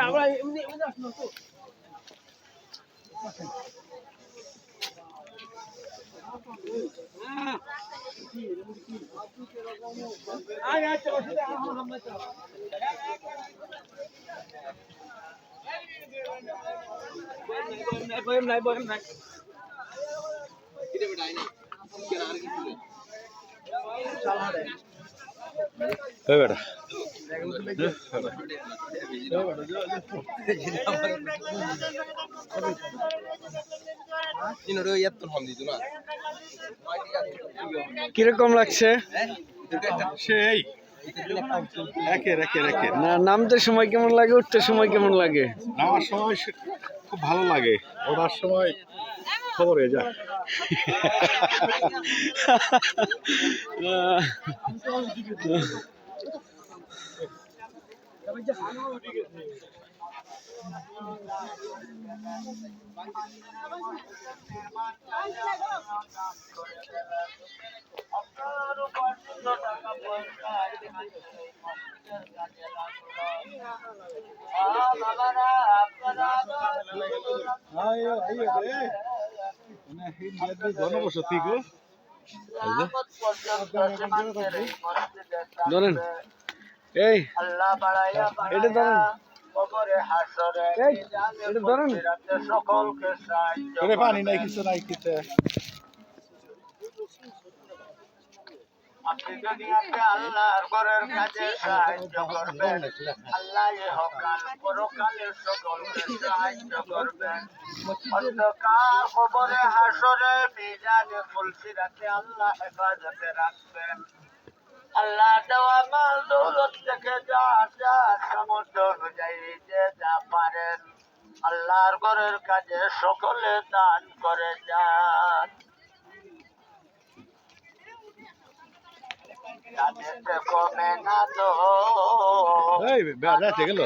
আমরা এমনি এমনি আসলো তো কিরকম লাগছে? সেই একের না নামতে সময় কেমন লাগে, উঠতে সময় কেমন লাগে? নামার সময় খুব ভালো লাগে, ওঠার সময় খবর হয়ে যায়। জনবসতি গো ধরেন এই এটা ধরেন এটা ধরেন পানি নাই, কিছু নাই, কিছু আপনি যদি আপনি আল্লাহর ঘরের কাজে সাহায্য করবেন, আল্লাহ ইহকাল পরকালের সকলকে সাহায্য করবেন। অন্ধকার কবরে হাসরে মিজানে ফুলসিরাতে আল্লাহ হেফাজতে রাখবেন। আল্লাহ দেওয়া মাল দৌলত থেকে যা সামর্থ্য অনুযায়ী যে যা পারেন আল্লাহর ঘরের কাজে সকলে দান করে যান। কমে না তো এই বেড়াতে গেল।